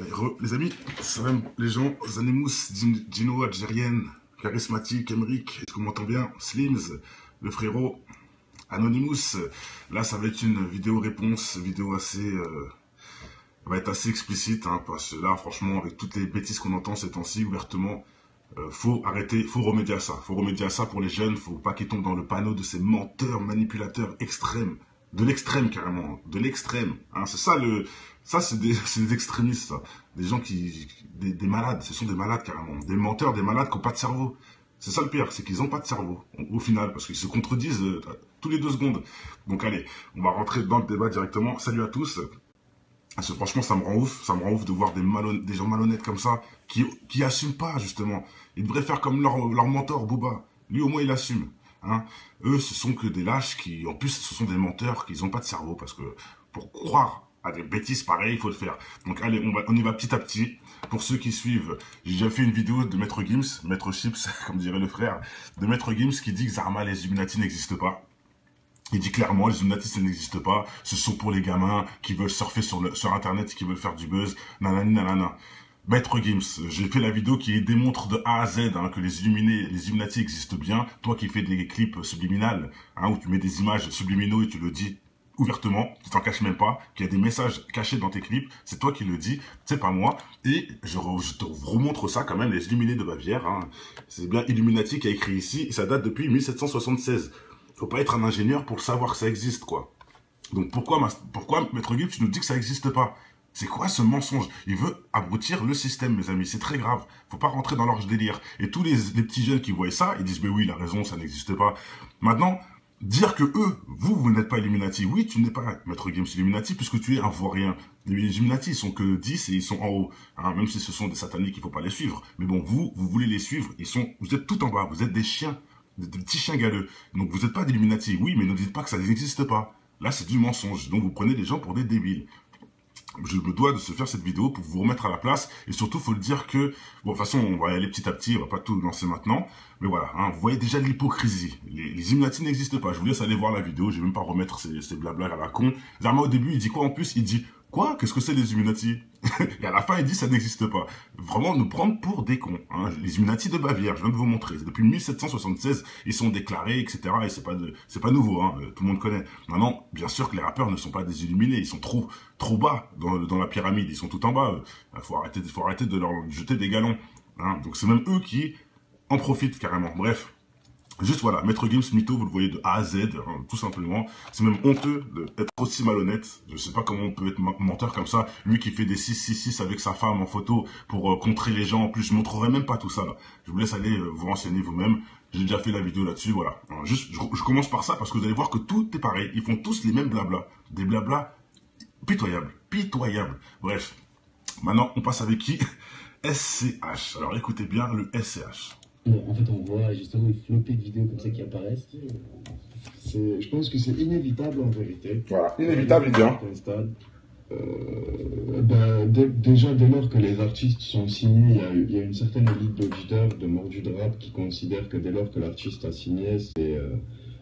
Allez, les amis, salam les gens, Zanimous, Gino, Algérienne, Charismatique, Emric, est-ce qu'on m'entend bien? Slims, le frérot, Anonymous. Là, ça va être une vidéo-réponse, vidéo assez... va être assez explicite, hein, parce que là, franchement, avec toutes les bêtises qu'on entend ces temps-ci, ouvertement, faut arrêter, faut remédier à ça. Faut remédier à ça pour les jeunes, faut pas qu'ils tombent dans le panneau de ces menteurs, manipulateurs extrêmes. De l'extrême, carrément. De l'extrême. Hein, c'est ça le... Ça, c'est des extrémistes, ça. Des gens qui... Des malades. Ce sont des malades, carrément. Des menteurs, des malades qui n'ont pas de cerveau. C'est ça le pire, c'est qu'ils n'ont pas de cerveau, au final, parce qu'ils se contredisent tous les 2 secondes. Donc allez, on va rentrer dans le débat directement. Salut à tous. Parce que franchement, ça me rend ouf de voir des gens malhonnêtes comme ça, qui assument pas, justement. Ils devraient faire comme leur mentor, Booba. Lui, au moins, il assume. Hein. Eux, ce sont que des lâches qui, en plus, ce sont des menteurs qui n'ont pas de cerveau, parce que pour croire à des bêtises pareilles, il faut le faire. Donc allez, on y va petit à petit. Pour ceux qui suivent, j'ai déjà fait une vidéo de Maître Gims, Maître Chips, comme dirait le frère, de Maître Gims qui dit que Zarma, les Illuminati n'existent pas. Il dit clairement, les Illuminati, ça n'existe pas. Ce sont pour les gamins qui veulent surfer sur Internet, qui veulent faire du buzz, nanani, nanana. Maître Gims, j'ai fait la vidéo qui démontre de A à Z hein, que les Illuminati existent bien. Toi qui fais des clips subliminales, hein, où tu mets des images subliminaux et tu le dis ouvertement, tu t'en caches même pas, qu'il y a des messages cachés dans tes clips, c'est toi qui le dis, c'est pas moi. Et je te remontre ça quand même, les Illuminés de Bavière. Hein. C'est bien Illuminati qui a écrit ici, et ça date depuis 1776. Faut pas être un ingénieur pour savoir que ça existe, quoi. Donc pourquoi Maître Gims, tu nous dis que ça n'existe pas? C'est quoi ce mensonge? Il veut abrutir le système, mes amis. C'est très grave. Faut pas rentrer dans leur délire. Et tous les petits jeunes qui voient ça, ils disent, mais oui, il a raison, ça n'existe pas. Maintenant, dire que eux, vous n'êtes pas Illuminati. Oui, tu n'es pas Maître Gims Illuminati, puisque tu es un vaurien. Les Illuminati, ils sont que 10 et ils sont en haut. Hein, même si ce sont des sataniques, il faut pas les suivre. Mais bon, vous voulez les suivre. Vous êtes tout en bas. Vous êtes des chiens. Des petits chiens galeux. Donc vous n'êtes pas d'Illuminati. Oui, mais ne dites pas que ça n'existe pas. Là, c'est du mensonge. Donc vous prenez les gens pour des débiles. Je me dois de se faire cette vidéo pour vous remettre à la place. Et surtout, il faut le dire que... Bon, de toute façon, on va y aller petit à petit. On va pas tout lancer maintenant. Mais voilà, hein, vous voyez déjà l'hypocrisie. Les Illuminati n'existent pas. Je vous laisse aller voir la vidéo. Je vais même pas remettre ces blabla à la con. Zarma, au début, il dit quoi en plus? Il dit... Quoi? Qu'est-ce que c'est les Illuminati? Et à la fin, il dit ça n'existe pas. Vraiment, nous prendre pour des cons. Hein. Les Illuminati de Bavière, je viens de vous montrer. Depuis 1776, ils sont déclarés, etc. Et c'est pas nouveau, hein. Tout le monde connaît. Maintenant, bien sûr que les rappeurs ne sont pas des illuminés. Ils sont trop bas dans la pyramide. Ils sont tout en bas. Faut arrêter de leur jeter des galons. Hein. Donc c'est même eux qui en profitent carrément. Bref. Juste voilà, Maître Gims, mytho, vous le voyez de A à Z, hein, tout simplement. C'est même honteux d'être aussi malhonnête. Je sais pas comment on peut être menteur comme ça. Lui qui fait des 666 avec sa femme en photo pour contrer les gens. En plus, je montrerai même pas tout ça là. Je vous laisse aller vous renseigner vous-même. J'ai déjà fait la vidéo là-dessus, voilà. Alors, juste, je commence par ça parce que vous allez voir que tout est pareil. Ils font tous les mêmes blabla. Des blabla pitoyables. Pitoyables. Bref. Maintenant, on passe avec qui? SCH. Alors écoutez bien le SCH. En fait, on voit justement une flopée de vidéos comme ça qui apparaissent. Je pense que c'est inévitable en vérité. Voilà, inévitable, bien. Déjà, dès lors que les artistes sont signés, il y a une certaine élite d'auditeurs de mordus de rap qui considèrent que dès lors que l'artiste a signé,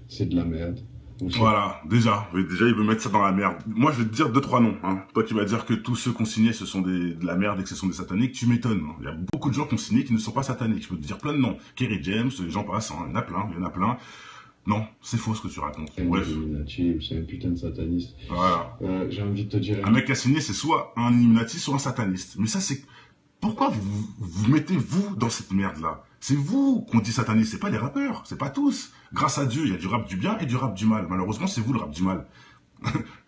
c'est de la merde. Voilà, déjà, il veut mettre ça dans la merde. Moi, je vais te dire 2-3 noms. Hein. Toi qui vas dire que tous ceux qui ont signé, ce sont de la merde et que ce sont des sataniques, tu m'étonnes. Hein. Il y a beaucoup de gens qui ont signé qui ne sont pas sataniques. Je peux te dire plein de noms. Kerry James, les gens passent, hein. Il y en a plein. Non, c'est faux ce que tu racontes. Bref. C'est un putain de sataniste. Voilà. J'ai envie de te dire... Un mec qui a signé, c'est soit un Illuminati, soit un sataniste. Mais ça, c'est... Pourquoi vous mettez vous dans cette merde-là? C'est vous qu'on dit sataniste, c'est pas les rappeurs, c'est pas tous. Grâce à Dieu, il y a du rap du bien et du rap du mal. Malheureusement, c'est vous le rap du mal.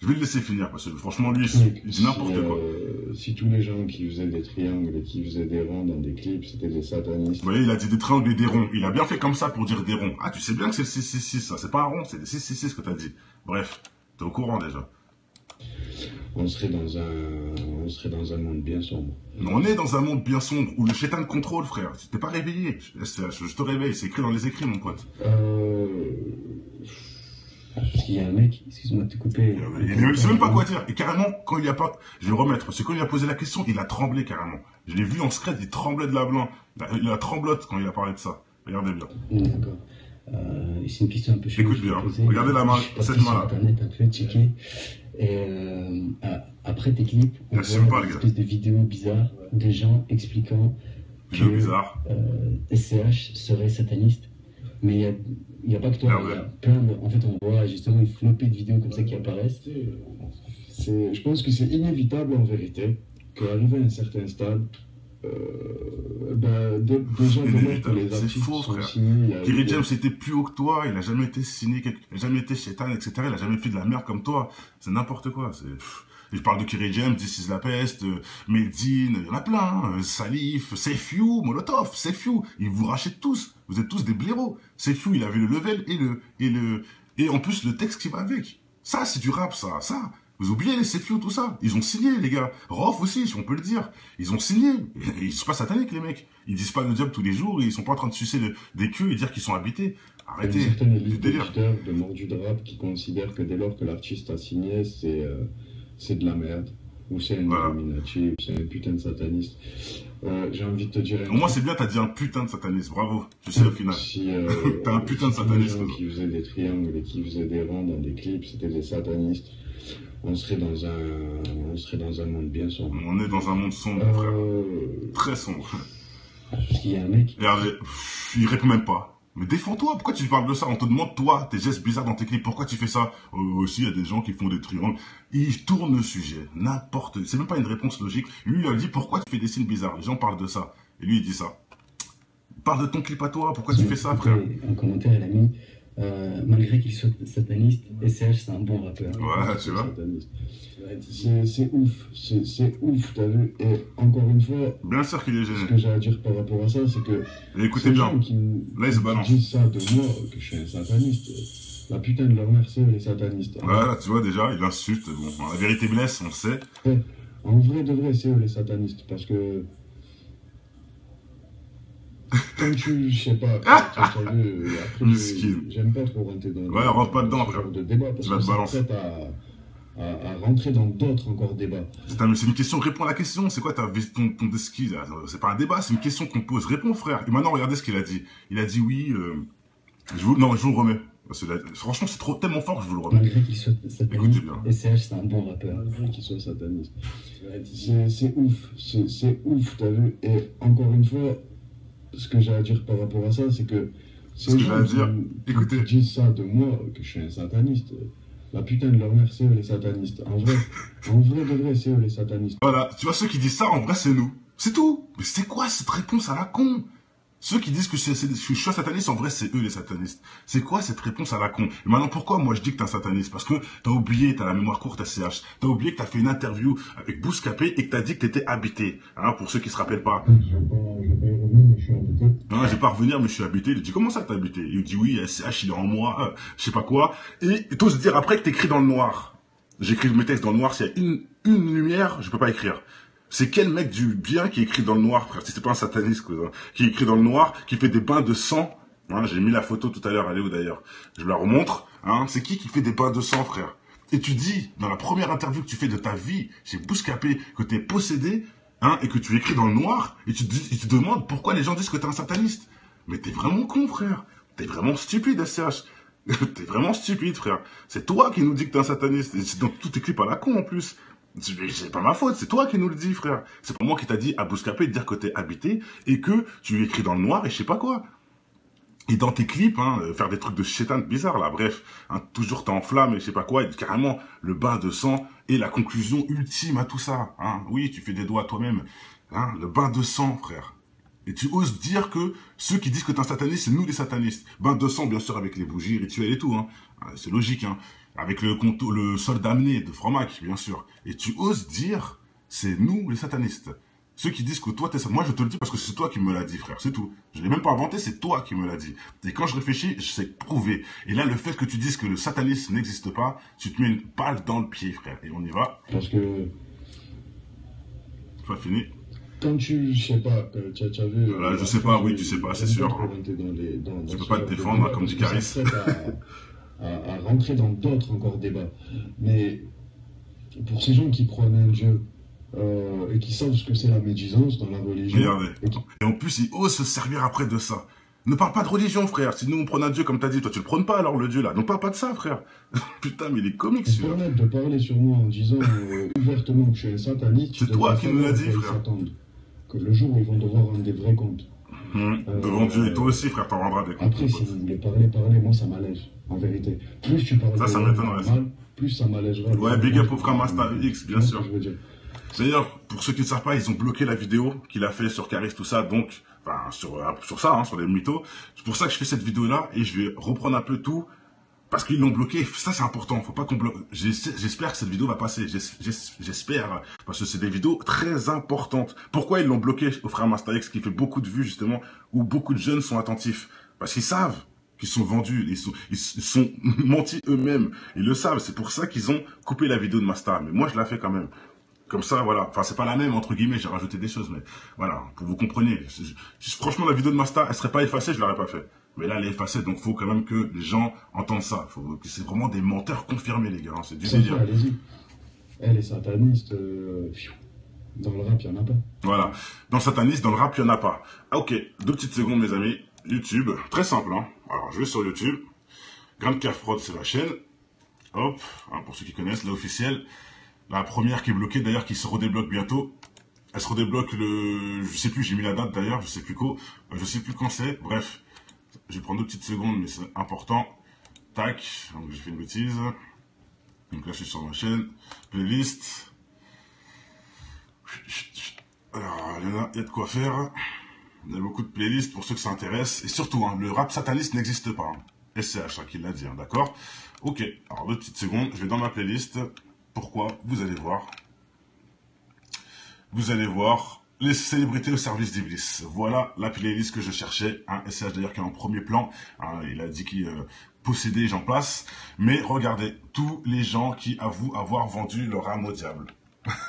Je vais le laisser finir, parce que franchement, lui, il dit n'importe quoi. Si tous les gens qui faisaient des triangles et qui faisaient des ronds dans des clips, c'était des satanistes... Vous voyez, il a dit des triangles et des ronds. Il a bien fait comme ça pour dire des ronds. Ah, tu sais bien que c'est 666, ça. C'est pas un rond, c'est des 666 ce que t'as dit. Bref, t'es au courant déjà. On serait dans un monde bien sombre. On est dans un monde bien sombre où le chétan contrôle, frère. Tu t'es pas réveillé. Je te réveille, c'est écrit dans les écrits, mon pote. Parce qu'il y a un mec, excuse-moi de te couper. Il sait même pas quoi dire. Et carrément, quand il y a pas... Je vais remettre, parce que quand il a posé la question, il a tremblé carrément. Je l'ai vu en secret, il tremblait de la blanc. Il a tremblote quand il a parlé de ça. Regardez bien. D'accord. C'est une question un peu chelou. Écoute bien. Regardez la main, cette main-là. Internet, un peu checké. Après tes clips, on N'assume pas, voit les des gars. espèces de vidéos bizarres de gens expliquant que Vidéo bizarre. SCH serait sataniste. Mais il n'y a pas que toi, Ah il y ouais. a plein de... En fait, on voit justement une flopée de vidéos comme ça qui apparaissent. Je pense que c'est inévitable en vérité qu'arrivé à un certain stade, déjà dès lors que les C'est artistes faux, sont frère. signés, Kerry James était plus haut que toi, il a jamais été signé, il a jamais été chétan, etc. Il a jamais fait de la merde comme toi. C'est n'importe quoi. Je parle de Kerry James, This is la peste, Medine, il y en a plein, hein. Salif, Seyfiu, Molotov, Seyfiu, ils vous rachètent tous. Vous êtes tous des blaireaux. Seyfiu, il avait le level et en plus le texte qui va avec. Ça, c'est du rap, ça. Vous oubliez les Seyfiu, tout ça. Ils ont signé, les gars. Rof aussi, si on peut le dire. Ils ont signé. Et ils sont pas sataniques, les mecs. Ils disent pas le job tous les jours, et ils sont pas en train de sucer des queues et dire qu'ils sont habités. Il y a Arrêtez. une certaine Du élite délire. d'auditeurs de mordus de rap qui considèrent que dès lors que l'artiste a signé, c'est de la merde, ou c'est un Voilà. Illuminati, ou c'est un putain de sataniste. J'ai envie de te dire un Moi, truc. c'est bien, t'as dit un putain de sataniste. Bravo. Tu sais, au final. Si, T'as un putain de si tous les sataniste. gens qui faisaient des triangles et qui faisaient des ronds dans des clips, c'était des satanistes, on serait dans un monde bien sombre. On est dans un monde sombre, frère. Très sombre. Parce qu'il y a un mec... Regardez, il répond même pas. Mais défends-toi, pourquoi tu parles de ça? On te demande, toi, tes gestes bizarres dans tes clips, pourquoi tu fais ça? Aussi, il y a des gens qui font des triangles. Il tourne le sujet, n'importe... C'est même pas une réponse logique. Lui, il a dit, pourquoi tu fais des signes bizarres? Les gens parlent de ça. Et lui, il dit ça. Parle de ton clip à toi, pourquoi tu fais ça, frère? En commentaire, elle a mis malgré qu'il soit sataniste, SCH c'est un bon rappeur. Ouais, tu vois. C'est ouf, c'est ouf, t'as vu? Et encore une fois, Bien sûr qu'il est ce gêné. que j'ai à dire par rapport à ça, c'est que Et écoutez ces bien. gens qui Là, il se balance. disent ça de moi, que je suis un sataniste, la putain de leur mère, c'est eux les satanistes. Voilà, tu vois, déjà, il insulte. Bon, la vérité blesse, on le sait. En vrai de vrai, c'est eux les satanistes, parce que quand je sais pas, t'as vu, après, Miskin. j'aime pas trop rentrer dans Ouais, rentre pas dedans, ce frère. genre de débat, parce Tu vas que te ça balancer. prête à rentrer dans d'autres encore débats. Putain, mais c'est une question, réponds à la question. C'est quoi ton ski là? C'est pas un débat, c'est une question qu'on pose. Réponds, frère. Et maintenant, regardez ce qu'il a dit. Il a dit oui. Non, je vous le remets. Parce que franchement, c'est tellement fort que je vous le remets. Malgré qu'il soit sataniste, Écoutez bien. SCH c'est un bon rappeur. Malgré qu'ils soient satanistes. C'est ouf, c'est ouf, t'as vu? Et encore une fois, ce que j'ai à dire par rapport à ça, c'est que Ce que j'ai à dire, écoutez. qui disent ça de moi, que je suis un sataniste, la putain de leur mère, c'est eux les satanistes. En vrai de vrai, c'est eux les satanistes. Voilà, tu vois, ceux qui disent ça, en vrai, c'est nous. C'est tout. Mais c'est quoi cette réponse à la con? Ceux qui disent que je suis sataniste, en vrai, c'est eux les satanistes. C'est quoi cette réponse à la con? Et maintenant, pourquoi moi je dis que t'es un sataniste? Parce que t'as oublié, t'as la mémoire courte à CH. T'as oublié que t'as fait une interview avec Bouscapé et que t'as dit que t'étais habité. Hein, pour ceux qui se rappellent pas. Je vais pas y revenir, mais je suis habité. Non, j'ai pas à revenir, mais je suis habité. Il dit, comment ça t'es habité? Il dit, oui, SCH, il est en moi, je sais pas quoi. Et t'oses dire après que t'écris dans le noir. J'écris mes textes dans le noir, s'il y a une lumière, je peux pas écrire. C'est quel mec du bien qui écrit dans le noir, frère? Si c'est pas un sataniste, quoi, qui écrit dans le noir, qui fait des bains de sang. Hein, j'ai mis la photo tout à l'heure, elle est où d'ailleurs? Je vous la remontre. Hein, c'est qui fait des bains de sang, frère? Et tu dis, dans la première interview que tu fais de ta vie chez Bouscapé, que t'es possédé, hein, et que tu écris dans le noir, et tu te demandes pourquoi les gens disent que t'es un sataniste. Mais t'es vraiment con, frère. T'es vraiment stupide, SCH. T'es vraiment stupide, frère. C'est toi qui nous dis que t'es un sataniste. Et c'est dans tous tes clips à la con, en plus. C'est pas ma faute, c'est toi qui nous le dis, frère. C'est pas moi qui t'a dit à Bouscapé de dire que t'es habité et que tu écris dans le noir et je sais pas quoi. Et dans tes clips, hein, faire des trucs de chétan bizarres, là, bref, hein, toujours t'es en flamme et je sais pas quoi, et carrément le bain de sang est la conclusion ultime à tout ça. Hein. Oui, tu fais des doigts toi-même. Hein, le bain de sang, frère. Et tu oses dire que ceux qui disent que t'es un sataniste, c'est nous les satanistes. Bain de sang, bien sûr, avec les bougies rituelles et tout. Hein. C'est logique, hein. Avec le sol damné de Fromac, bien sûr. Et tu oses dire, c'est nous les satanistes. Ceux qui disent que toi, t'es sataniste. Moi, je te le dis parce que c'est toi qui me l'as dit, frère. C'est tout. Je l'ai même pas inventé, c'est toi qui me l'as dit. Et quand je réfléchis, je sais prouver. Et là, le fait que tu dises que le satanisme n'existe pas, tu te mets une balle dans le pied, frère. Et on y va. Parce que Pas fini. quand je sais pas, tu as vu... Voilà, je sais pas, oui, tu sais pas, c'est sûr. Tu peux pas te défendre, hein, comme dit Caris. À rentrer dans d'autres encore débats. Mais pour ces gens qui croient en un Dieu et qui savent ce que c'est la médisance dans la religion... Regardez. Et en plus, il ose se servir après de ça. Ne parle pas de religion, frère. Si nous, on prône un Dieu, comme t'as dit, toi, tu le prônes pas, alors, le Dieu, là. Donc, parle pas de ça, frère. Putain, mais il est comique, Pour celui-là. permettre de parler sur moi en disant ouvertement que je suis un sataniste, C'est toi qui nous l'as dit, frère. Que le jour où ils vont devoir rendre des vrais comptes. Devant Dieu et toi aussi, frère, t'en rendras des comptes. Après, si vous voulez parler, moi, ça m'allège, en vérité. Plus tu parles Ça m'étonnerait, ça. plus ça m'allégera. Ouais, big up au frère Master X, bien sûr. Je veux dire. D'ailleurs, pour ceux qui ne savent pas, ils ont bloqué la vidéo qu'il a fait sur Caris, tout ça, donc, enfin, sur ça, hein, sur les mythos. C'est pour ça que je fais cette vidéo-là, et je vais reprendre un peu tout, parce qu'ils l'ont bloqué. Ça, c'est important, faut pas qu'on bloque. J'espère que cette vidéo va passer, j'espère, parce que c'est des vidéos très importantes. Pourquoi ils l'ont bloqué au frère Master X, qui fait beaucoup de vues, justement, où beaucoup de jeunes sont attentifs? Parce qu'ils savent qu'ils sont vendus, ils sont mentis eux-mêmes, ils le savent, c'est pour ça qu'ils ont coupé la vidéo de Master, mais moi, je la fais quand même. Comme ça, voilà. Enfin, c'est pas la même, entre guillemets, j'ai rajouté des choses, mais voilà, pour vous compreniez. Franchement, la vidéo de Master, elle serait pas effacée, je l'aurais pas fait. Mais là, elle est effacée, donc faut quand même que les gens entendent ça. C'est vraiment des menteurs confirmés, les gars. Hein. C'est du délire. Allez-y. Elle est sataniste. Dans le rap, il n'y en a pas. Voilà. Dans le sataniste, dans le rap, il n'y en a pas. Ah, ok. 2 petites secondes, mes amis. YouTube. Très simple, hein. Alors, je vais sur YouTube. Grand Cave Prod, c'est la chaîne. Hop. Hein, pour ceux qui connaissent, l'officiel. La première qui est bloquée, d'ailleurs, qui se redébloque bientôt. Elle se redébloque le... Je sais plus, j'ai mis la date d'ailleurs, je sais plus quoi. Je sais plus quand c'est. Bref, je vais prendre 2 petites secondes, mais c'est important. Tac, donc j'ai fait une bêtise. Donc là, je suis sur ma chaîne. Playlist. Alors, il y a de quoi faire. Il y a beaucoup de playlists pour ceux que ça intéresse. Et surtout, hein, le rap sataniste n'existe pas. Hein. SCH, hein, qui l'a dit, hein, d'accord? Ok, alors 2 petites secondes, je vais dans ma playlist. Pourquoi? Vous allez voir. Vous allez voir les célébrités au service d'Iblis. Voilà la playlist que je cherchais. Hein, SCH d'ailleurs qui est en premier plan. Hein, il a dit qu'il possédait, j'en passe. Mais regardez, tous les gens qui avouent avoir vendu leur âme au diable.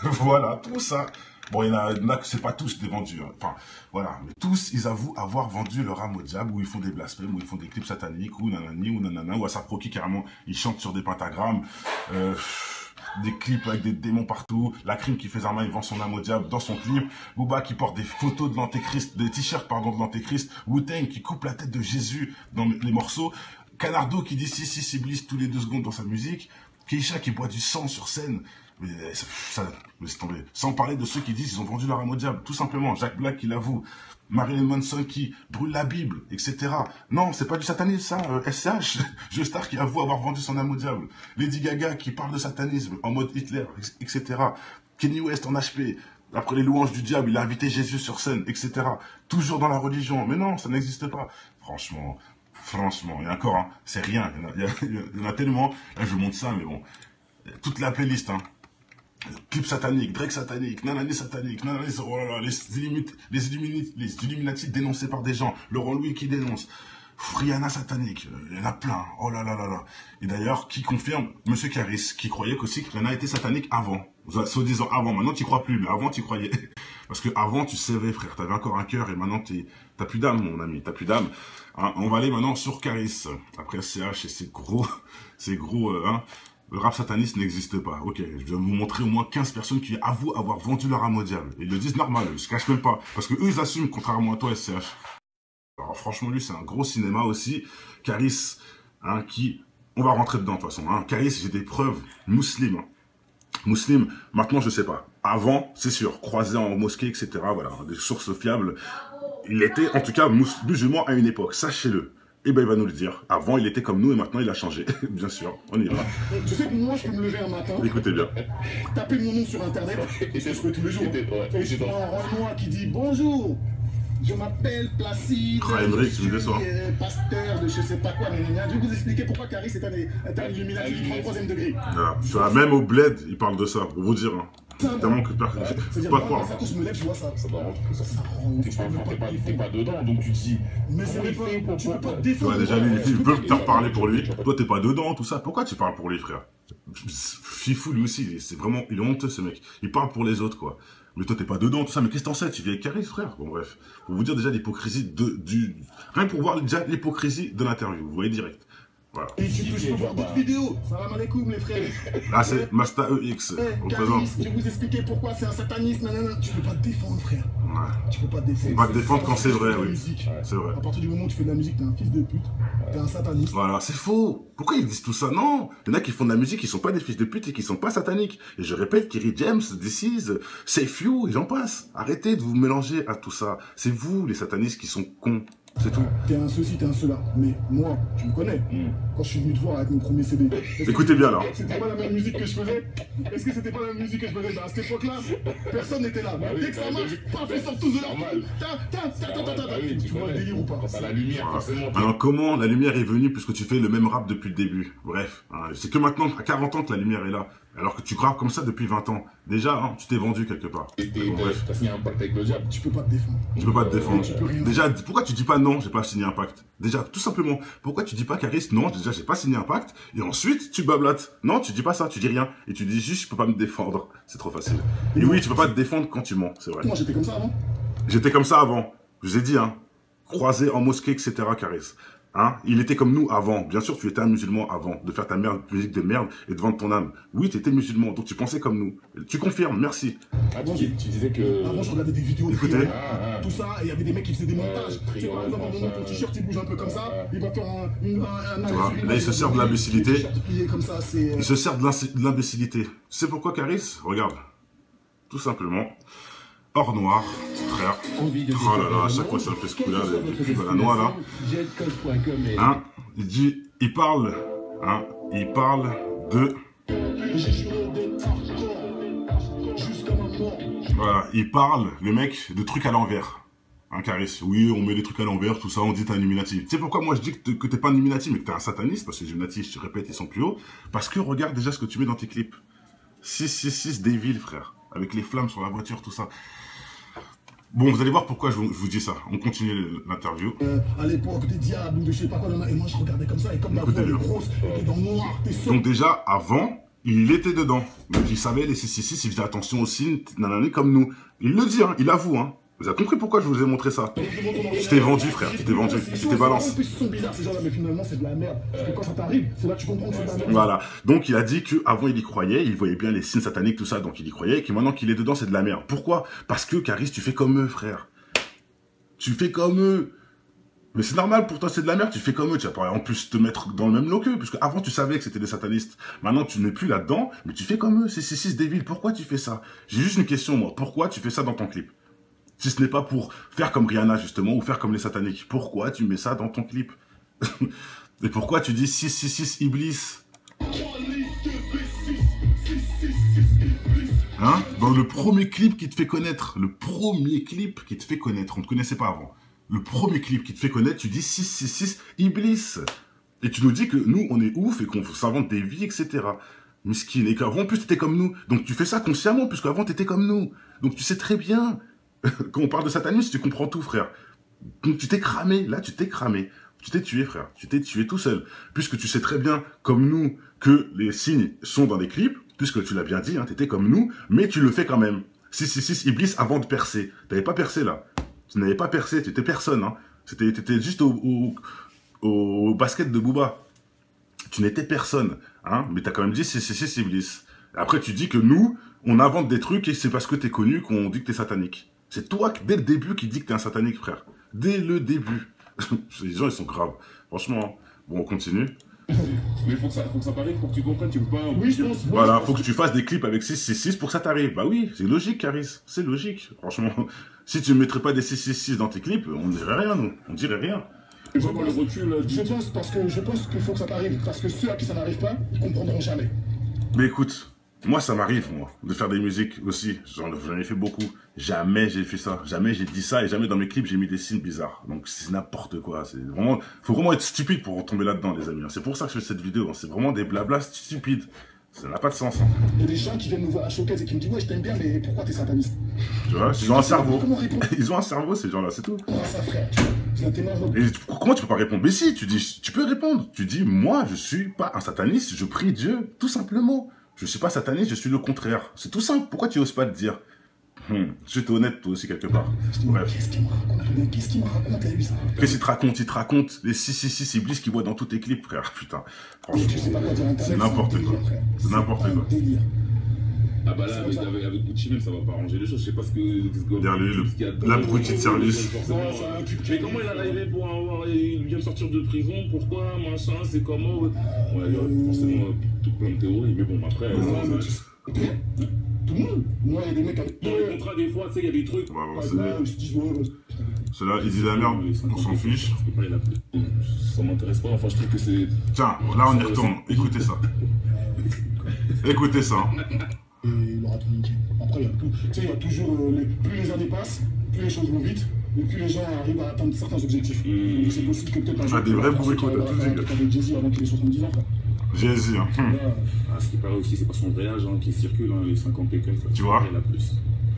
Voilà, tout ça. Bon, il y en a que c'est pas tous des vendus. Hein. Enfin, voilà. Mais tous, ils avouent avoir vendu leur âme au diable, ou ils font des blasphèmes, ou ils font des clips sataniques, ou nanani, ou nanana, ou à Saproki, carrément, ils chantent sur des pentagrammes. Des clips avec des démons partout, la crime qui fait Zarma, il vend son âme au diable dans son clip, Booba qui porte des photos de l'antéchrist, des t-shirts pardon de l'antéchrist, Wu-Tang qui coupe la tête de Jésus dans les morceaux, Canardo qui dit si Iblis tous les 2 secondes dans sa musique, Keisha qui boit du sang sur scène, mais ça laisse tomber. Sans parler de ceux qui disent qu'ils ont vendu leur âme au diable, tout simplement, Jack Black qui l'avoue, Marilyn Manson qui brûle la Bible, etc. Non, c'est pas du satanisme, ça. SCH, Joestar qui avoue avoir vendu son âme au diable. Lady Gaga qui parle de satanisme en mode Hitler, etc. Kanye West en HP. Après les louanges du diable, il a invité Jésus sur scène, etc. Toujours dans la religion. Mais non, ça n'existe pas. Franchement, et encore, hein, c'est rien. Il y en a tellement. Là, je vous montre ça, mais bon. Toute la playlist, hein. Clip satanique, Drake satanique, nanani satanique, nanani, oh là là, les Illuminati dénoncés par des gens, Laurent Louis qui dénonce, Rihanna satanique, il y en a plein, oh là là là là. Et d'ailleurs, qui confirme, Monsieur Caris, qui croyait qu'aussi que Rihanna était satanique avant, soi-disant avant, maintenant tu crois plus, mais avant tu croyais. Parce que avant tu savais, frère, t'avais encore un cœur et maintenant t'as plus d'âme, mon ami, t'as plus d'âme. Hein, on va aller maintenant sur Caris, après CH et c'est gros, hein. Le rap sataniste n'existe pas. Ok, je vais vous montrer au moins 15 personnes qui avouent avoir vendu leur âme au diable. Ils le disent normal, ils se cachent même pas. Parce que eux, ils assument, contrairement à toi, SCH. Alors franchement, lui, c'est un gros cinéma aussi. Caris, hein, qui... On va rentrer dedans, de toute façon. Hein. Caris, j'ai des preuves musulmanes. Hein. Musulman, maintenant, je sais pas. Avant, c'est sûr, croisé en mosquée, etc. Voilà, des sources fiables. Il était, en tout cas, musulman à une époque, sachez-le. Eh ben, il va nous le dire. Avant, il était comme nous et maintenant, il a changé. Bien sûr, on y va. Tu sais que moi, je peux me lever un matin. Écoutez bien. Taper mon nom sur Internet. Et c'est ce que tous les jours. Et je prends un Renoir qui dit bonjour. Je m'appelle Placide. Emmerich, tu me déçois. Pasteur de je sais pas quoi. Mais je vais vous expliquer pourquoi Caris est un illuminati du 33e degré. Voilà. Même au bled, il parle de ça, pour vous dire. Hein. Tellement que pas croire. Quand je me lève, je vois ça. Ça rend. T'es pas dedans, donc tu te dis. Mais c'est pas. Tu peux pas te défendre. Ouais, déjà, lui, il peut te reparler pour lui. Toi, t'es pas dedans, tout ça. Pourquoi tu parles pour lui, frère? Fifou, lui aussi, c'est vraiment. Il est honteux, ce mec. Il parle pour les autres, quoi. Mais toi, t'es pas dedans, tout ça. Mais qu'est-ce que t'en sais? Tu vis avec Caris, frère. Bon, bref. Pour vous dire déjà l'hypocrisie rien que pour voir déjà l'hypocrisie de l'interview. Vous voyez direct. Voilà. Et tu peux voir d'autres vidéos. Salam alaikum, les frères. Là, c'est Master EX. On présente. Je vais vous expliquer pourquoi c'est un sataniste. Nanana. Tu peux pas te défendre, frère. Tu peux pas te défendre. On va te défendre quand c'est vrai, oui. Ouais. C'est vrai. À partir du moment où tu fais de la musique, t'es un fils de pute, t'es un sataniste. Voilà, c'est faux. Pourquoi ils disent tout ça? Non. Il y en a qui font de la musique, qui sont pas des fils de pute et qui sont pas sataniques. Et je répète, Kerry James, This Is, Safe You, et j'en passe. Arrêtez de vous mélanger à tout ça. C'est vous, les satanistes, qui sont cons. C'est tout. T'es un ceci, t'es un cela. Mais moi, tu me connais. Quand je suis venu te voir avec mon premier CD. Écoutez bien, là. C'était pas la même musique que je faisais? Est-ce que c'était pas la même musique que je faisais? À cette époque-là, personne n'était là. Dès que ça marche, paf, ils sortent tous de leur Tu vois le délire ou pas? Quand t'as la lumière, forcément. Alors comment la lumière est venue puisque tu fais le même rap depuis le début? Bref, hein, c'est que maintenant, à 40 ans que la lumière est là. Alors que tu graves comme ça depuis 20 ans. Déjà, hein, tu t'es vendu quelque part. Bon, bref, t'as signé un pacte avec le diable. Tu peux pas te défendre. Tu peux pas te défendre. Tu peux rien. Déjà, pourquoi tu dis pas non, j'ai pas signé un pacte? Déjà, tout simplement, pourquoi tu dis pas Caris, non, déjà, j'ai pas signé un pacte, et ensuite, tu blablates. Non, tu dis pas ça, tu dis rien, et tu dis juste, je peux pas me défendre. C'est trop facile. Et oui, tu peux pas te défendre quand tu mens, c'est vrai. Moi, j'étais comme ça avant. J'étais comme ça avant. Je vous ai dit, hein. Croisé en mosquée, etc., Caris. Hein, il était comme nous avant. Bien sûr, tu étais un musulman avant de faire ta musique de merde et de vendre ton âme. Oui, tu étais musulman, donc tu pensais comme nous. Tu confirmes, merci. Ah, tu disais que... Avant, je regardais des vidéos de Écoutez. prières, tout ça, et il y avait des mecs qui faisaient des montages. Tu sais, par exemple, à un moment, ton t-shirt, il bouge un peu comme ça, il va faire un Tu vois, là, il se sert de l'imbécilité. Comme ça, c'est... Il se sert de l'imbécilité. Tu sais pourquoi, Caris? Regarde. Tout simplement. Or noir, frère. Oh là là, à chaque fois ça me fait ce coup-là, la noix là. Hein, il parle de... Voilà, il parle, le mec, de trucs à l'envers. Hein, Caris, oui, on met des trucs à l'envers, tout ça, on dit t'es un Illuminati. Tu sais pourquoi moi je dis que t'es pas un Illuminati, mais que t'es un sataniste, parce que les Illuminati, je te répète, ils sont plus hauts. Parce que regarde déjà ce que tu mets dans tes clips. 666 Devil, frère. Avec les flammes sur la voiture, tout ça. Bon, vous allez voir pourquoi je vous dis ça. On continue l'interview. À l'époque, des diables ou de je sais pas quoi, et moi je regardais comme ça, et comme la voix est grosse, t'es dans le noir, t'es seul. Donc déjà, avant, il était dedans. Donc il savait, les 666, il faisait attention aux signes, nanani, comme nous. Il le dit, hein, il avoue, hein. Vous avez compris pourquoi je vous ai montré ça? Tu t'es vendu, frère, tu t'es vendu, tu t'es balance. En plus, ils sont bizarres, ces gens-là, mais finalement, c'est de la merde. Parce que quand ça t'arrive, c'est là que tu comprends que c'est de la merde. Voilà. Donc, il a dit qu'avant, il y croyait, il voyait bien les signes sataniques, tout ça, donc il y croyait, et que maintenant qu'il est dedans, c'est de la merde. Pourquoi? Parce que, Caris, tu fais comme eux, frère. Tu fais comme eux. Mais c'est normal, pour toi, c'est de la merde, tu fais comme eux. Tu vas pas en plus te mettre dans le même lot qu'eux, puisque avant, tu savais que c'était des satanistes. Maintenant, tu n'es plus là-dedans, mais tu fais comme eux. C'est 6 Devil. Pourquoi tu fais ça? J'ai juste une question, moi. Pourquoi tu fais ça dans ton clip? Si ce n'est pas pour faire comme Rihanna, justement, ou faire comme les sataniques. Pourquoi tu mets ça dans ton clip? Et pourquoi tu dis 666 Iblis? Hein? Dans le premier clip qui te fait connaître, on ne te connaissait pas avant. Le premier clip qui te fait connaître, tu dis 666 Iblis. Et tu nous dis que nous, on est ouf et qu'on s'invente des vies, etc. Miskin. Et qu'avant, en plus, t'étais comme nous. Donc tu fais ça consciemment, puisqu'avant, t'étais comme nous. Donc tu sais très bien. Quand on parle de satanisme, tu comprends tout, frère. Donc tu t'es cramé, là tu t'es cramé. Tu t'es tué, frère. Tu t'es tué tout seul. Puisque tu sais très bien, comme nous, que les signes sont dans des clips, puisque tu l'as bien dit, hein, t'étais comme nous, mais tu le fais quand même. 666 Iblis avant de percer. T'avais pas percé, là. Tu n'avais pas percé, tu étais personne, hein. T'étais juste au basket de Booba. Tu n'étais personne, hein, mais t'as quand même dit 666 Iblis. Après, tu dis que nous, on invente des trucs et c'est parce que t'es connu qu'on dit que t'es satanique. C'est toi, dès le début, qui dis que t'es un satanique, frère. Dès le début. Les gens, ils sont graves. Franchement, bon, on continue. Mais faut que ça t'arrive pour que tu comprennes, tu peux pas... Oui, je pense. Voilà, faut que tu fasses des clips avec 666 pour que ça t'arrive. Bah oui, c'est logique, Caris. C'est logique, franchement. Si tu ne mettrais pas des 666 dans tes clips, on ne dirait rien, nous. On dirait rien. Je pense qu'il faut que ça t'arrive. Parce que ceux à qui ça n'arrive pas, ils comprendront jamais. Mais écoute, moi, ça m'arrive, moi, de faire des musiques aussi. J'en ai fait beaucoup. Jamais j'ai fait ça. Jamais j'ai dit ça et jamais dans mes clips, j'ai mis des signes bizarres. Donc, c'est n'importe quoi. C'est vraiment, faut vraiment être stupide pour tomber là-dedans, les amis. C'est pour ça que je fais cette vidéo. C'est vraiment des blablas stupides. Ça n'a pas de sens. Hein. Il y a des gens qui viennent nous voir à Showcase et qui me disent « Ouais, je t'aime bien, mais pourquoi t'es sataniste ?» Tu vois, ils ont un cerveau. Ils ont un cerveau, ces gens-là, c'est tout. Et comment tu peux pas répondre? Mais si, tu peux répondre. Tu dis, moi, je suis pas un sataniste, je prie Dieu, tout simplement. Je suis pas sataniste, je suis le contraire. C'est tout simple. Pourquoi tu oses pas te dire? Je suis honnête, toi aussi, quelque part. Bref. Qu'est-ce qu'il me raconte, lui, ça? Qu'est-ce qu'il te raconte? Il te raconte les 666 Iblis qu'il voit dans tous tes clips, frère. Putain. Franchement, c'est n'importe quoi. C'est n'importe quoi. Ah bah là, avec Gucci même, ça va pas arranger les choses. Je sais pas ce que... Derrière lui, l'abruti de service. Mais comment il a arrivé pour avoir... Il vient de sortir de prison, pourquoi, machin, c'est comment... Ouais, il y a forcément tout plein de théories, mais bon, après... Tout le monde. Moi, il y a des mecs avec... Dans les contrats, des fois, tu sais, il y a des trucs... Ceux-là, il dit la merde, on s'en fiche. Ça m'intéresse pas, enfin, je trouve que c'est... Tiens, là, on y retourne. Écoutez ça. Écoutez ça. Et il aura tout niqué. Après, il y a tout. Tu sais, il y a toujours. Plus les années passent, plus les choses vont vite, et plus les gens arrivent à atteindre certains objectifs. Donc c'est possible que peut-être un jour. Ah, des vrais bourricots, t'as tout dit. Avec Jay-Z avant qu'il ait 70 ans, quoi. Jay-Z, hein. Ah, ce qui paraît aussi, c'est pas son vrai âge qui circule, hein, les 50 et quelques. Tu vois? Il a plus.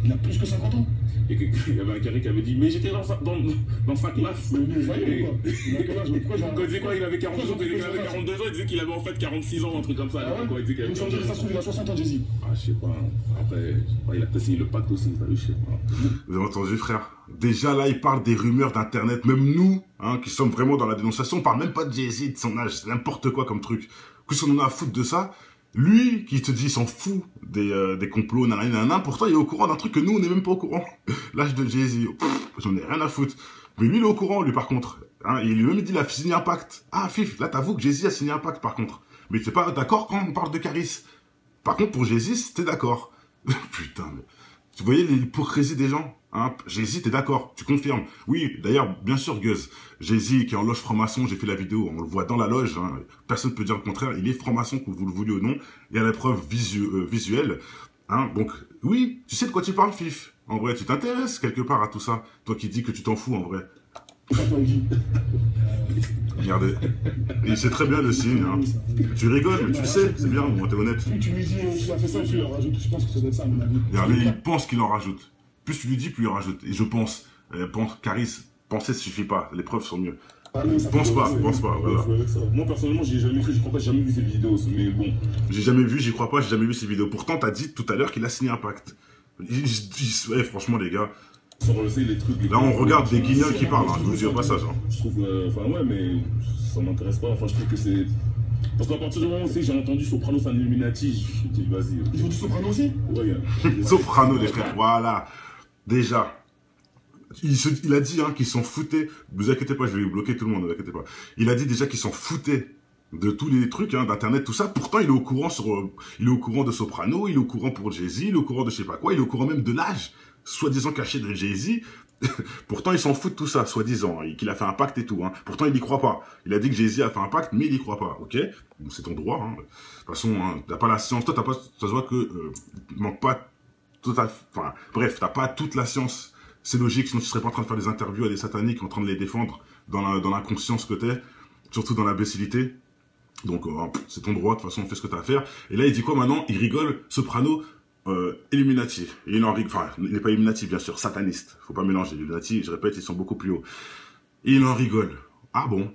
Il a plus que 50 ans. Et il y avait un carré qui avait dit, mais j'étais dans sa classe. Mais voyons, quoi. Il a quel âge? Quand il disait quoi, il avait 42 ans, il disait qu'il avait en fait 46 ans, un truc comme ça. Ah ouais? Il disait ça se trouve, il a 60 ans, Jay-Z. Ah, je sais pas. Après, il a peut-être signé le pacte aussi, t'as vu, je sais pas. Vous avez entendu, frère? Déjà, là, il parle des rumeurs d'Internet. Même nous, hein, qui sommes vraiment dans la dénonciation, on parle même pas de Jay-Z, de son âge. C'est n'importe quoi comme truc. Qu'est-ce qu'on en a à foutre de ça? Lui, qui te dit, s'en fout des complots, nanana, pourtant, il est au courant d'un truc que nous, on n'est même pas au courant. L'âge de Jay-Z, j'en ai rien à foutre. Mais lui, il est au courant, lui, par contre. Hein, il lui-même dit, il a signé un pacte. Ah, Fif, là, t'avoues que Jay-Z a signé un pacte, par contre. Mais t'es pas d'accord quand on parle de Caris. Par contre, pour Jay-Z, t'es d'accord. Putain, mais... Tu voyais l'hypocrisie des gens, hein? Jay-Z, t'es d'accord, tu confirmes. Oui, d'ailleurs, bien sûr, Guz, Jay-Z qui est en loge franc-maçon, j'ai fait la vidéo, on le voit dans la loge, hein. Personne ne peut dire le contraire, il est franc-maçon, que vous le vouliez ou non, il y a la preuve visuelle, hein. Donc, oui, tu sais de quoi tu parles, Fif. En vrai, tu t'intéresses quelque part à tout ça, toi qui dis que tu t'en fous, en vrai. Regardez, il sait très bien le signe, hein. Tu rigoles, mais tu le sais, c'est bien, bon, t'es honnête. Plus tu lui dis qu'il a fait ça, plus il en rajoute. Je pense que ça doit être ça, à mon avis. Regardez, il pense qu'il en rajoute. Plus tu lui dis, plus il en rajoute. Et je pense, Caris, penser suffit pas, les preuves sont mieux. Pense pas, voilà. Moi, personnellement, j'ai jamais cru, je crois pas, j'ai jamais vu ces vidéos, mais bon. J'ai jamais vu, j'y crois pas, j'ai jamais vu ces vidéos. Pourtant, t'as dit tout à l'heure qu'il a signé un pacte. Franchement, les gars. Là, on regarde des guignols qui parlent, hein, je vous dis au passage. Hein. Je trouve, enfin, ouais, mais ça m'intéresse pas. Enfin, je trouve que c'est. Parce qu'à partir du moment où j'ai entendu Soprano, c'est un Illuminati, je dis, vas-y. Ils ont dit Soprano aussi? Ouais, Soprano, les frères, voilà. Déjà. Il a dit hein, qu'ils s'en foutaient. Ne vous inquiétez pas, je vais bloquer tout le monde, ne vous inquiétez pas. Il a dit déjà qu'ils s'en foutaient de tous les trucs, hein, d'internet, tout ça. Pourtant, il est au courant il est au courant de Soprano, il est au courant pour Jay-Z, il est au courant de je sais pas quoi, il est au courant même de l'âge, soi-disant caché de Jay-Z. Pourtant, il s'en fout de tout ça, soi-disant, hein, qu'il a fait un pacte et tout. Hein. Pourtant, il y croit pas. Il a dit que Jay-Z a fait un pacte, mais il y croit pas, ok? Bon, c'est ton droit. Hein. De toute façon, hein, t'as pas la science. Toi, t'as pas. Ça se voit que manque pas total. Enfin, bref, t'as pas toute la science. C'est logique, sinon tu serais pas en train de faire des interviews à des sataniques, en train de les défendre dans la conscience que t'es, surtout dans l'imbécilité. Donc, c'est ton droit, de toute façon, fais ce que t'as à faire. Et là, il dit quoi maintenant? Il rigole, Soprano, Illuminati. Et il en rigole, enfin, il n'est pas Illuminati, bien sûr, sataniste. Faut pas mélanger. Illuminati, je répète, ils sont beaucoup plus hauts. Et il en rigole. Ah bon?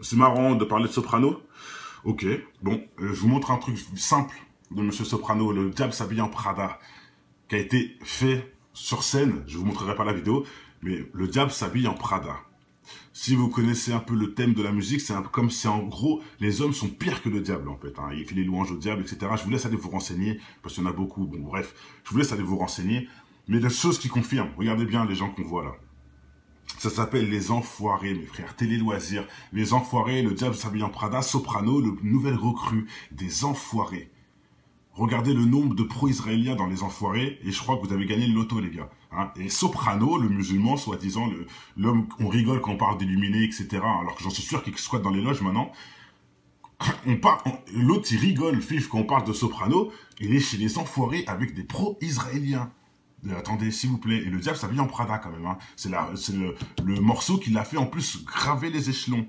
C'est marrant de parler de Soprano? Ok. Bon, je vous montre un truc simple de Monsieur Soprano, le diable s'habille en Prada, qui a été fait sur scène. Je vous montrerai pas la vidéo, mais le diable s'habille en Prada. Si vous connaissez un peu le thème de la musique, c'est un peu comme si en gros, les hommes sont pires que le diable en fait. Hein. Il fait les louanges au diable, etc. Je vous laisse aller vous renseigner, parce qu'il y en a beaucoup. Bon bref, je vous laisse aller vous renseigner. Mais des choses qui confirment, regardez bien les gens qu'on voit là. Ça s'appelle Les Enfoirés, mes frères. Télé Loisirs. Les Enfoirés, le diable s'habille en Prada, Soprano, le nouvel recrue des Enfoirés. Regardez le nombre de pro-israéliens dans les Enfoirés, et je crois que vous avez gagné le loto, les gars. Hein. Et Soprano, le musulman, soi-disant, l'homme, on rigole quand on parle d'illuminé, etc. Alors que j'en suis sûr qu'il squatte dans les loges maintenant. L'autre, il rigole, Fif, quand on parle de Soprano, il est chez les Enfoirés avec des pro-israéliens. Attendez, s'il vous plaît. Et le diable s'habille en Prada, quand même. Hein. C'est le morceau qu'il a fait, en plus, graver les échelons.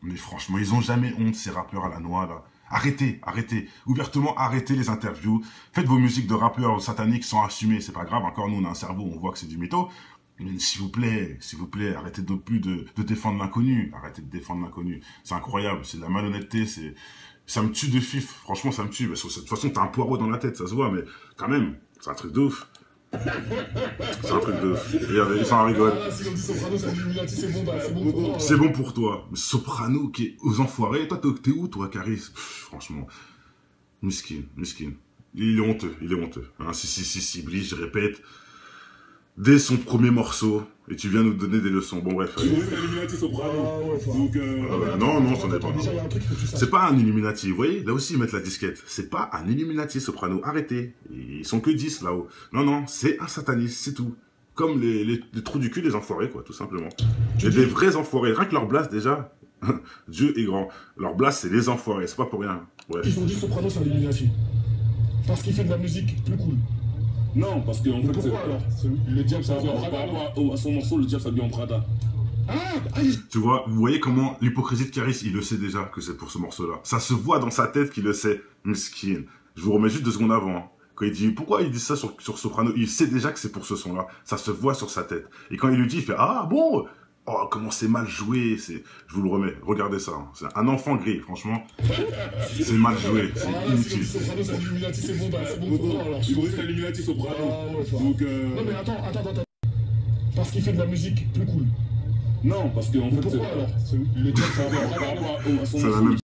Mais franchement, ils ont jamais honte, ces rappeurs à la noix, là. Arrêtez, arrêtez. Ouvertement, arrêtez les interviews. Faites vos musiques de rappeurs sataniques sans assumer. C'est pas grave. Encore, nous, on a un cerveau, on voit que c'est du mytho. Mais s'il vous plaît, arrêtez non plus de défendre l'inconnu. Arrêtez de défendre l'inconnu. C'est incroyable. C'est de la malhonnêteté. Ça me tue de Fif. Franchement, ça me tue. Parce que de toute façon, t'as un poireau dans la tête, ça se voit. Mais quand même, c'est un truc de ouf. C'est un truc de ouf. Regardez, ils s'en rigolent. C'est bon pour toi. Soprano qui est aux Enfoirés. Toi, t'es où, toi, Caris? Franchement. Miskin. Il est honteux, il est honteux. Hein, si, Bliss, je répète, dès son premier morceau, et tu viens nous donner des leçons. Bon, bref. Tu vois, c'est Illuminati Soprano. Donc, non, c'en est pas. C'est pas un Illuminati, vous voyez, là aussi, ils mettent la disquette. C'est pas un Illuminati Soprano, arrêtez. Ils sont que 10 là-haut. Non, c'est un sataniste, c'est tout. Comme les trous du cul des enfoirés, quoi, tout simplement. Et des vrais enfoirés. Rien que leur blast, déjà, Dieu est grand. Leur blast, c'est les enfoirés, c'est pas pour rien. Bref. Ils ont dit Soprano, c'est un Illuminati. Parce qu'il fait de la musique plus cool. non, parce qu'en fait, Pourquoi alors? Le diable, ça par rapport à son morceau, le diable s'habille en Prada. Tu vois, vous voyez comment l'hypocrisie de Caris, il le sait déjà que c'est pour ce morceau-là. Ça se voit dans sa tête qu'il le sait. Miskin. Je vous remets juste 2 secondes avant. Hein. Quand il dit, pourquoi il dit ça sur Soprano, il sait déjà que c'est pour ce son-là. Ça se voit sur sa tête. Et quand il lui dit, il fait, ah bon, oh, comment c'est mal joué. Je vous le remets. Regardez ça. Hein. C'est un enfant gris, franchement. C'est mal joué. C'est inutile. Soprano, c'est un Illuminati, c'est bon pour moi alors. Il c'est Illuminati Soprano. Donc, non mais attends. Parce qu'il fait de la musique plus cool. non, parce qu'en fait, Pourquoi alors? le diable s'habille par rapport à son C'est la morceau. même.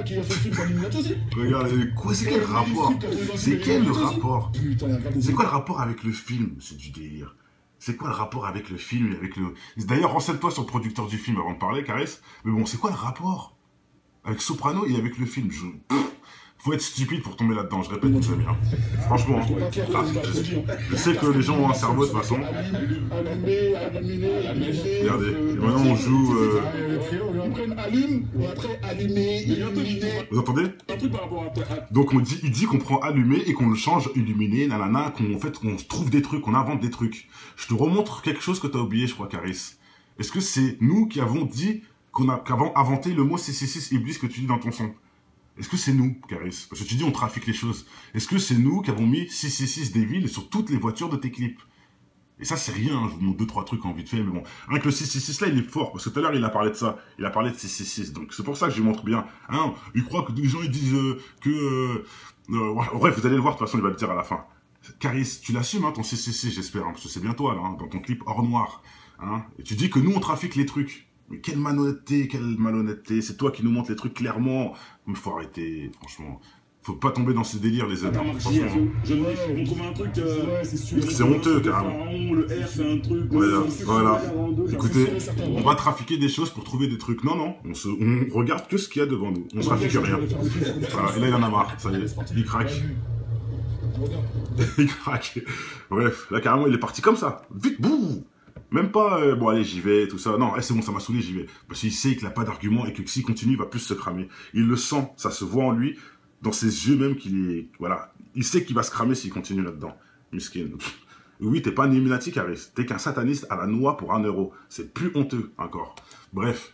Qui a fait le film pour Illuminati aussi. Regardez, quoi, c'est quel rapport? C'est quel le rapport? Putain, regardez. C'est quoi le rapport avec le film? C'est du délire. C'est quoi le rapport avec le film et avec le... D'ailleurs, renseigne-toi sur le producteur du film avant de parler, Caris. Mais bon, c'est quoi le rapport avec Soprano et avec le film? Faut être stupide pour tomber là-dedans, je répète, mes amis. Hein. Franchement, hein. Je sais que les gens ont un cerveau de toute façon. Regardez, et maintenant on joue... Après, allume, et après, allumer, illuminer. Vous entendez? Un truc par rapport à... Donc il dit qu'on prend allumé et qu'on le change illuminé, nanana, qu'on trouve des trucs, qu'on invente des trucs. Je te remontre quelque chose que tu as oublié, je crois, Caris. Est-ce que c'est nous qui avons dit qu'avons inventé le mot 666 Iblis que tu dis dans ton son? Est-ce que c'est nous, Caris? Parce que tu dis on trafique les choses. Est-ce que c'est nous qui avons mis 666 Devil sur toutes les voitures de tes clips? Et ça, c'est rien, je vous montre 2-3 trucs en vite fait, mais bon. Rien que le 666 là, il est fort, parce que tout à l'heure, il a parlé de ça. Il a parlé de 666, donc c'est pour ça que je lui montre bien. Hein, il croit que des gens, ils disent bref, vous allez le voir, de toute façon, il va le dire à la fin. Caris, tu l'assumes, hein, ton 666, j'espère, hein, parce que c'est bien toi, là, hein, dans ton clip hors noir. Hein, et tu dis que nous, on trafique les trucs. Mais quelle malhonnêteté, c'est toi qui nous montres les trucs clairement. Il faut arrêter, franchement. Faut pas tomber dans ce délire, les amis. Attends, Marc, je vais trouver un truc... c'est honteux, carrément. Le R, c'est un truc... Voilà. Écoutez, on va trafiquer des choses pour trouver des trucs. Non, on regarde que ce qu'il y a devant nous. On trafique rien. Voilà. Et là, il en a marre, ça y est. Il craque. Il craque. Bref, là, carrément, il est parti comme ça. Vite, bouh. Même pas, bon allez, j'y vais, tout ça. Non, c'est bon, ça m'a saoulé, j'y vais. Parce qu'il sait qu'il n'a pas d'argument et que s'il continue, il va plus se cramer. Il le sent, ça se voit en lui, dans ses yeux même qu'il est... Voilà. Il sait qu'il va se cramer s'il continue là-dedans. Miskin. Oui, t'es pas un Illuminati, Caris. T'es qu'un sataniste à la noix pour 1 euro. C'est plus honteux, encore. Bref,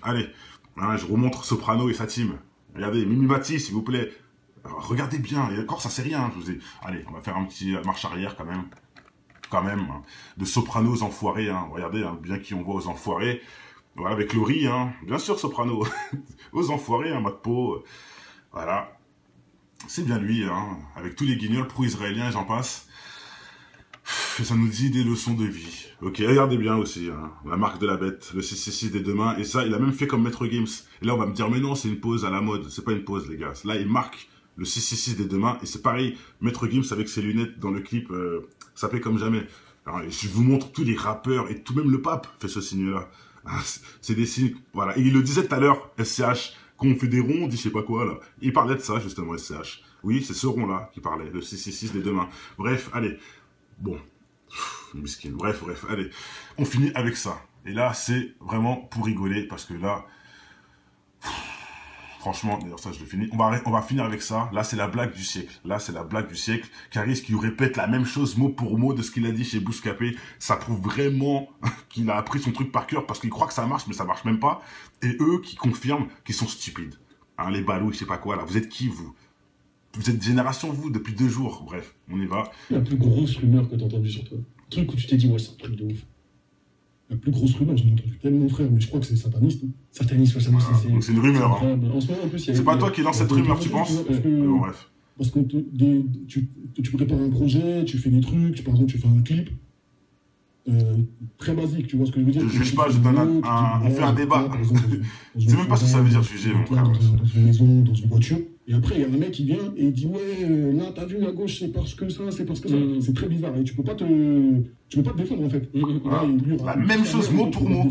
allez. Hein, je remontre Soprano et sa team. Regardez, Mimimati, s'il vous plaît. Alors, regardez bien, et encore, ça c'est rien, je vous ai... Allez, on va faire un petit marche arrière, quand même. Hein, de Sopranos enfoirés, hein. Regardez hein, bien qui on voit aux enfoirés, voilà, avec Laurie, hein. Bien sûr Soprano, aux enfoirés, hein, mode peau, voilà, c'est bien lui, hein. Avec tous les guignols pro-israéliens et j'en passe, et ça nous dit des leçons de vie, ok, regardez bien aussi, hein, la marque de la bête, le 666 des 2 mains, et ça, il a même fait comme Maître Games, et là on va me dire, mais non, c'est une pause à la mode, c'est pas une pause les gars, là il marque le 666 des 2 mains, et c'est pareil, Maître Gims avec ses lunettes dans le clip, ça fait comme jamais. Alors, je vous montre tous les rappeurs, et tout même le pape fait ce signe-là. C'est des signes, voilà. Et il le disait tout à l'heure, SCH, qu'on fait des ronds, on dit je sais pas quoi, là. Il parlait de ça, justement, SCH. Oui, c'est ce rond-là qui parlait, le 666 des 2 mains. Bref, allez. Bon. Miskin. Bref, allez. On finit avec ça. Et là, c'est vraiment pour rigoler, parce que là... Franchement, d'ailleurs ça je le finis. On va finir avec ça. Là c'est la blague du siècle. Caris qui répète la même chose mot pour mot de ce qu'il a dit chez Bouscapé. Ça prouve vraiment qu'il a appris son truc par cœur parce qu'il croit que ça marche mais ça marche même pas. Et eux qui confirment qu'ils sont stupides. Hein, les balous, je sais pas quoi là. Vous êtes qui vous? Vous êtes génération vous depuis 2 jours. Bref, on y va. La plus grosse rumeur que t'as entendue sur toi. Un truc où tu t'es dit ouais c'est un truc de ouf. La plus grosse rumeur, j'en ai entendu tellement mon frère, mais je crois que c'est sataniste. Hein. Sataniste, ouais, Voilà, donc c'est une rumeur. Hein. En ce moment, en plus, C'est pas toi qui lance cette rumeur, tu penses? Bon, bref. Parce que tu prépares un projet, tu fais des trucs, par exemple, tu fais un clip. Très basique, tu vois ce que je veux dire? Je juge pas, je donne on fait un débat. C'est même pas ce que ça veut dire juger, mon frère. Dans une maison, dans une voiture, Et après, il y a un mec qui vient et il dit ouais, là, t'as vu à gauche, c'est parce que ça, c'est parce que ça. C'est très bizarre. Et tu peux pas te défendre en fait. La même chose mot pour mot.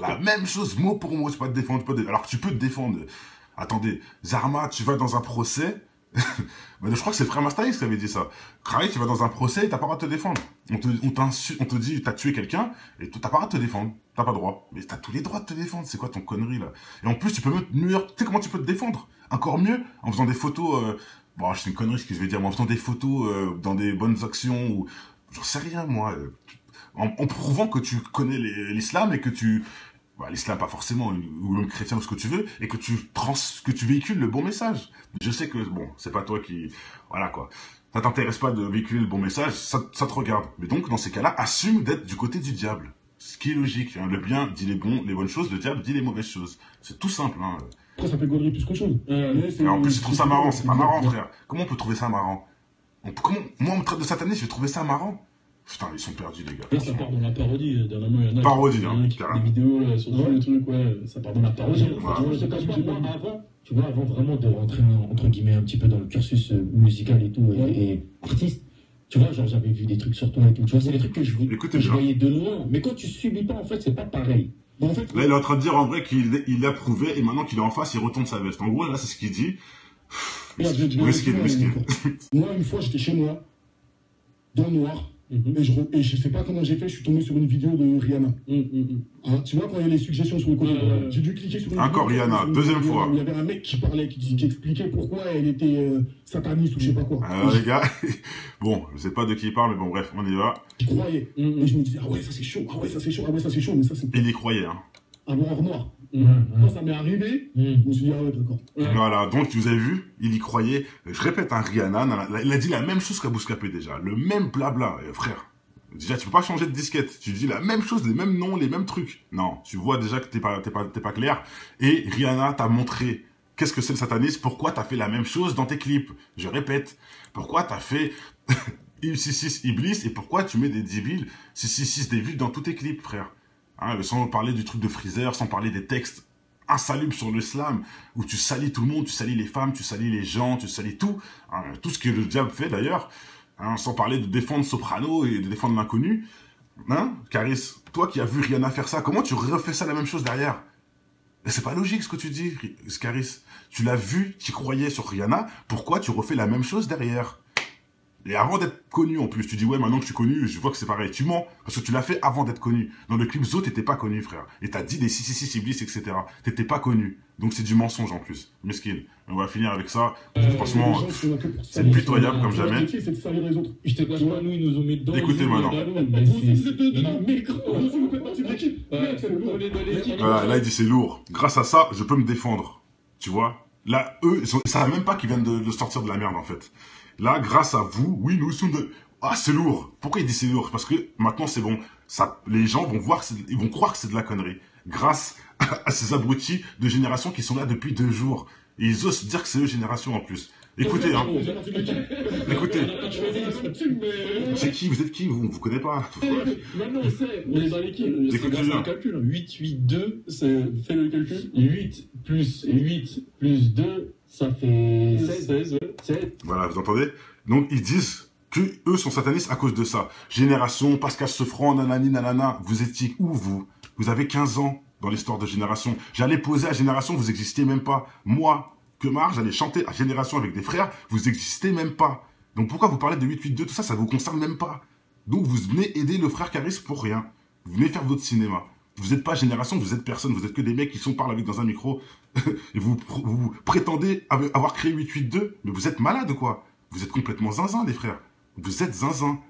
La même chose mot pour mot. Tu peux pas te défendre. Alors que tu peux te défendre. Attendez, Zarma, tu vas dans un procès. Je crois que c'est le frère Mastaïs qui avait dit ça. Kraï, tu vas dans un procès et t'as pas le droit de te défendre. On te dit t'as tué quelqu'un et t'as pas le droit de te défendre. T'as pas le droit. Mais t'as tous les droits de te défendre. C'est quoi ton connerie là? Et en plus, tu peux mieux. Tu sais comment tu peux te défendre? Encore mieux en faisant des photos. Bon, c'est une connerie ce que je vais dire, mais en faisant des photos dans des bonnes actions ou j'en sais rien moi. En prouvant que tu connais l'islam et que tu l'islam pas forcément, ou même chrétien ou ce que tu veux, et que tu véhicules le bon message. Je sais que, bon, c'est pas toi qui... Voilà, quoi. Ça t'intéresse pas de véhiculer le bon message, ça te regarde. Mais donc, dans ces cas-là, assume d'être du côté du diable. Ce qui est logique. Hein. Le bien dit les bonnes choses, le diable dit les mauvaises choses. C'est tout simple. Hein. Après, ça fait gaulerie plus qu'autre chose. Et en plus, tu trouves ça marrant. C'est pas marrant, frère. Comment on peut trouver ça marrant? Moi, on me traite de sataniste, je vais trouver ça marrant? Putain, ils sont perdus, les gars. Là, ça part dans la parodie. Dernièrement, il y en a parodie, qui font des vidéos là, sur tous les trucs, ouais. Ça part dans la parodie. Tu vois, avant vraiment de rentrer, entre guillemets, un petit peu dans le cursus musical et tout, et artiste, tu vois, genre, j'avais vu des trucs sur toi et tout. Tu vois, c'est des trucs que je voyais de loin. Mais quand tu subis pas, en fait, c'est pas pareil. Bon, en fait, là, il est en train de dire, en vrai, qu'il l'a prouvé, et maintenant qu'il est en face, il retourne sa veste. En gros, là, c'est ce qu'il dit. Mesquine. Moi, une fois, j'étais chez moi, dans le noir. Et je sais pas comment j'ai fait, je suis tombé sur une vidéo de Rihanna. Hein, tu vois, quand il y a les suggestions sur le côté, j'ai dû cliquer sur une encore vidéo. Rihanna, deuxième fois. Il y avait un mec qui parlait, qui expliquait pourquoi elle était sataniste ou je sais pas quoi. Alors les gars, bon, je sais pas de qui il parle, mais bon, bref, on y va. J'y croyais. Et je me disais, ah ouais, ça c'est chaud, ah ouais, ça c'est chaud, ah ouais, ça c'est chaud, mais ça c'est... Il y croyait, hein. Avant Armoire. Quand ça m'est arrivé, je me suis dit, ah ouais, d'accord. Voilà, donc vous avez vu, il y croyait. Je répète, hein, Rihanna, il a dit la même chose qu'à Bouscapé déjà. Le même blabla, frère. Déjà, tu peux pas changer de disquette. Tu dis la même chose, les mêmes noms, les mêmes trucs. Non, tu vois déjà que t'es pas clair. Et Rihanna t'a montré qu'est-ce que c'est le satanisme, pourquoi t'as fait la même chose dans tes clips. Je répète, pourquoi t'as fait 666 Iblis et pourquoi tu mets des débiles 666 David dans tous tes clips, frère. Hein, sans parler du truc de Freezer, sans parler des textes insalubres sur l'islam, où tu salis tout le monde, tu salis les femmes, tu salis les gens, tu salis tout. Hein, tout ce que le diable fait d'ailleurs. Hein, sans parler de défendre Soprano et de défendre l'inconnu. Hein, Caris, toi qui as vu Rihanna faire ça, comment tu refais ça la même chose derrière? C'est pas logique ce que tu dis, Caris. Tu l'as vu, tu croyais sur Rihanna, pourquoi tu refais la même chose derrière? Et avant d'être connu en plus, tu dis ouais, maintenant que je suis connu, je vois que c'est pareil. Tu mens, parce que tu l'as fait avant d'être connu. Dans le clip Zo, t'étais pas connu, frère. Et t'as dit des 666 Iblis, etc. T'étais pas connu. Donc c'est du mensonge en plus. Mesquine. On va finir avec ça. Franchement, c'est pitoyable comme jamais. C'est de salir les autres. Je te cache pas, nous, ils nous ont mis dedans. Écoutez maintenant. Vous aussi, vous êtes dedans. Mais vous faites partie de l'équipe. Voilà, là il dit c'est lourd. Grâce à ça, je peux me défendre. Tu vois? Là, eux, ils savent même pas qu'ils viennent de sortir de la merde en fait. Là, grâce à vous, oui, nous sommes de... Ah, c'est lourd. Pourquoi il dit c'est lourd? Parce que maintenant, c'est bon. Ça, les gens vont voir, ils vont croire que c'est de la connerie. Grâce à ces abrutis de génération qui sont là depuis 2 jours. Et ils osent dire que c'est eux génération en plus. Écoutez, hein. Écoutez. C'est qui? Vous êtes qui? Vous ne connaissez pas. Maintenant, on sait. On est dans l'équipe. Écoutez bien. Le calcul. 8, 8, 2, fais le calcul. 8 plus 8 plus 2, ça fait 16. 7. Voilà, vous entendez? Donc, ils disent que eux sont satanistes à cause de ça. Génération, Pascal Sefranc, nanani, nanana. Vous étiez où, vous? Vous avez 15 ans dans l'histoire de Génération. J'allais poser à Génération, vous existiez même pas. Moi, Kemar, j'allais chanter à Génération avec des frères, vous existez même pas. Donc pourquoi vous parlez de 882, tout ça, ça vous concerne même pas. Donc vous venez aider le frère Caris pour rien. Vous venez faire votre cinéma. Vous n'êtes pas Génération, vous êtes personne, vous êtes que des mecs qui parlent avec dans un micro. Et vous prétendez avoir créé 882, mais vous êtes malade quoi. Vous êtes complètement zinzin les frères. Vous êtes zinzin.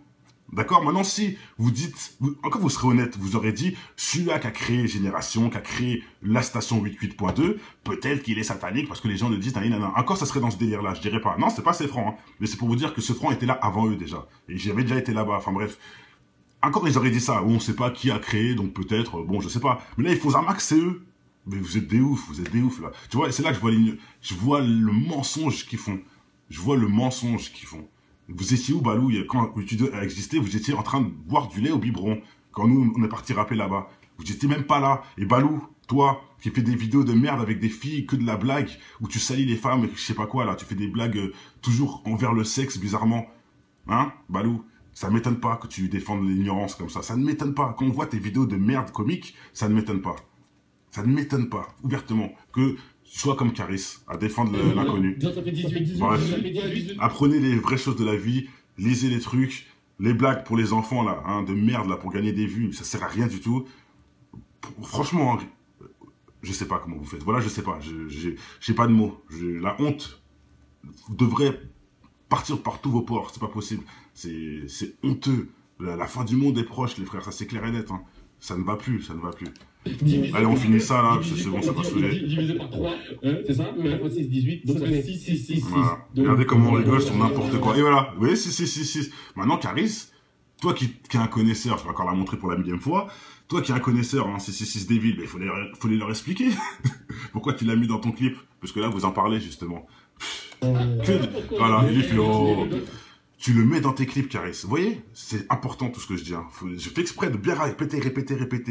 D'accord? Maintenant, si vous dites, encore vous serez honnête, vous aurez dit, celui-là qui a créé Génération, qui a créé la station 88.2, peut-être qu'il est satanique parce que les gens le disent, nanana. Encore, ça serait dans ce délire-là, je dirais pas. Non, c'est pas Sefranc, hein. Mais c'est pour vous dire que Sefranc était là avant eux déjà. Et j'avais déjà été là-bas, enfin bref. Encore, ils auraient dit ça. On sait pas qui a créé, donc peut-être, bon, je sais pas. Mais là, il faut un max, c'est eux. Mais vous êtes des ouf, là. Tu vois, c'est là que je vois le mensonge qu'ils font. Je vois le mensonge qu'ils font. Vous étiez où, Balou, quand U2 a existé, vous étiez en train de boire du lait au biberon. Quand nous, on est parti rapper là-bas. Vous étiez même pas là. Et Balou, Toi, qui fais des vidéos de merde avec des filles, que de la blague, où tu salis les femmes, je sais pas quoi, là, tu fais des blagues toujours envers le sexe, bizarrement. Hein, Balou? Ça m'étonne pas que tu défendes l'ignorance comme ça. Ça ne m'étonne pas. Quand on voit tes vidéos de merde comique, ça ne m'étonne pas. Ça ne m'étonne pas, ouvertement, que tu sois comme Caris, à défendre l'inconnu. Apprenez les vraies choses de la vie, lisez les trucs, les blagues pour les enfants, là, hein, de merde, là, pour gagner des vues, ça sert à rien du tout. Franchement, je sais pas comment vous faites. Voilà, je sais pas. J'ai pas de mots. La honte devrait partir par tous vos pores. C'est pas possible. C'est honteux. La fin du monde est proche, les frères. Ça, c'est clair et net. Hein. Ça ne va plus. Ça ne va plus. Allez, on finit ça, là. C'est bon, ça va saouler. Divisé par 3, c'est ça? 1 fois 6, 18. Donc ça fait 6, 6, 6, 6. Voilà. Regardez comment on rigole sur n'importe quoi. Et voilà. Vous voyez, 6, 6, 6, 6. Maintenant, Caris, toi qui es un connaisseur, je vais encore la montrer pour la millième fois. Toi qui es un connaisseur, hein, 666 Devil, il faut leur expliquer. Pourquoi tu l'as mis dans ton clip? Parce que là, vous en parlez, justement. Voilà, il fait, oh. Tu le mets dans tes clips, Caris. Vous voyez? C'est important tout ce que je dis. Hein. Je fais exprès de bien répéter.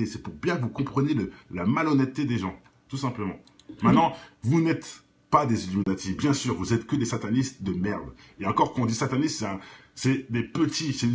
C'est pour bien que vous compreniez la malhonnêteté des gens. Tout simplement. Maintenant, vous n'êtes pas des Illuminati. Bien sûr, vous êtes que des satanistes de merde. Et encore, quand on dit sataniste, c'est des petits, c'est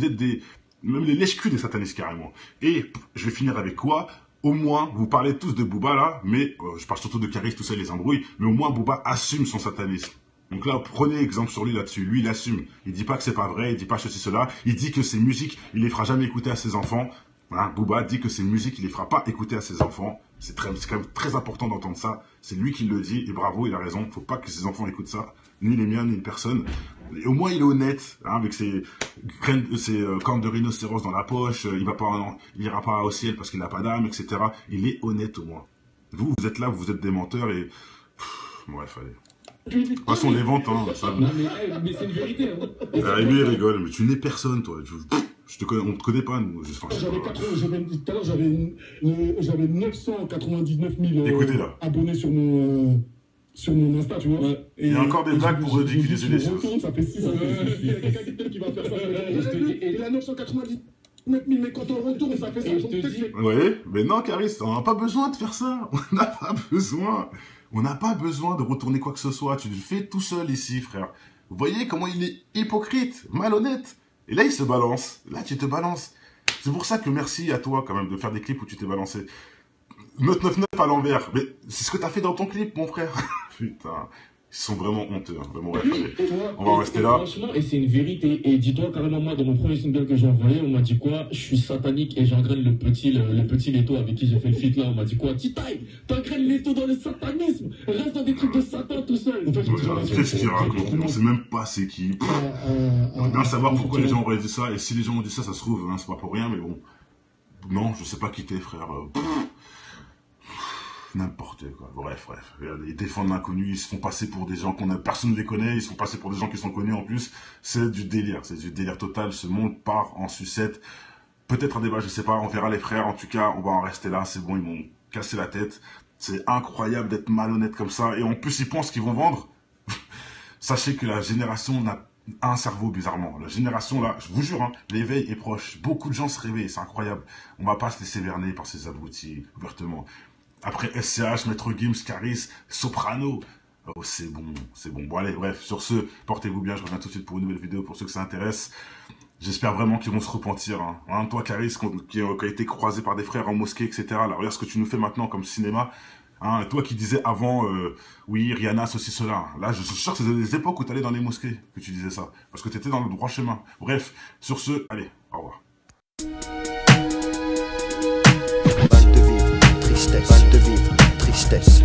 même les lèche-culs des satanistes carrément. Et je vais finir avec quoi? Au moins, vous parlez tous de Booba là, mais je parle surtout de Caris, tout ça, les embrouilles, mais au moins Booba assume son satanisme. Donc là, prenez exemple sur lui là-dessus. Lui, il assume. Il dit pas que c'est pas vrai, il dit pas ceci, cela. Il dit que ses musiques, il les fera jamais écouter à ses enfants. Hein, Booba dit que ses musiques, il les fera pas écouter à ses enfants. C'est quand même très important d'entendre ça. C'est lui qui le dit, et bravo, il a raison. Faut pas que ses enfants écoutent ça, ni les miens, ni une personne. Et au moins, il est honnête, hein, avec ses cornes de rhinocéros dans la poche. Il ira pas au ciel parce qu'il n'a pas d'âme, etc. Il est honnête au moins. Vous êtes là, vous êtes des menteurs et... bref, allez. De toute façon, les ventes, hein, ça... Non, mais c'est une vérité, hein. Lui, il rigole, mais tu n'es personne, toi. On te connaît pas, nous. J'avais 999 000 abonnés sur mon Insta, tu vois. Ouais. Il y a encore des blagues pour ridiculiser les choses. Ça fait 6 ans. Il y a quelqu'un qui va faire ça. Il a 999 000, mais quand on retourne, ça fait ça. Oui, mais non, Caris, on n'a pas besoin de faire ça. On n'a pas besoin. On n'a pas besoin de retourner quoi que ce soit. Tu le fais tout seul ici, frère. Vous voyez comment il est hypocrite, malhonnête. Et là, il se balance. Là, tu te balances. C'est pour ça que merci à toi, quand même, de faire des clips où tu t'es balancé. 999 à l'envers. Mais c'est ce que t'as fait dans ton clip, mon frère. Putain. Ils sont vraiment honteux. Hein. Vraiment, ouais, on va en rester là. Franchement, et c'est une vérité. Et dis-toi, carrément, moi, dans mon premier single que j'ai envoyé, on m'a dit quoi? Je suis satanique et j'engraine le petit Leto avec qui j'ai fait le feat là. On m'a dit quoi? T-Type, t'engraines Leto dans le satanisme. Reste dans des trucs de Satan tout seul. Qu'est-ce qu'il raconte? On sait même pas c'est qui. On va bien savoir pourquoi les gens auraient dit ça. Et si les gens ont dit ça, ça se trouve, hein, c'est pas pour rien, mais bon. Non, je sais pas qui t'es, frère. N'importe quoi. Bref. Ils défendent l'inconnu, ils se font passer pour des gens personne ne les connaît, ils se font passer pour des gens qui sont connus en plus. C'est du délire total. Ce monde part en sucette. Peut-être un débat, je sais pas, on verra les frères. En tout cas, on va en rester là. C'est bon, ils m'ont cassé la tête. C'est incroyable d'être malhonnête comme ça. Et en plus, ils pensent qu'ils vont vendre. Sachez que la génération n'a un cerveau bizarrement. La génération là, je vous jure, hein, l'éveil est proche. Beaucoup de gens se réveillent, c'est incroyable. On va pas se laisser berner par ces abrutis, ouvertement. Après SCH, Maître Gims, Caris, Soprano. Oh, c'est bon. Bon, allez, bref, sur ce, portez-vous bien. Je reviens tout de suite pour une nouvelle vidéo pour ceux que ça intéresse. J'espère vraiment qu'ils vont se repentir. Hein. Toi, Caris, qui a été croisé par des frères en mosquée, etc. Là, regarde ce que tu nous fais maintenant comme cinéma. Hein, toi qui disais avant, oui, Rihanna, ceci, cela. Là, je suis sûr que c'est des époques où tu allais dans les mosquées que tu disais ça. Parce que tu étais dans le droit chemin. Bref, sur ce, allez, au revoir. Balle de vivre, tristesse. Balle de vivre, tristesse.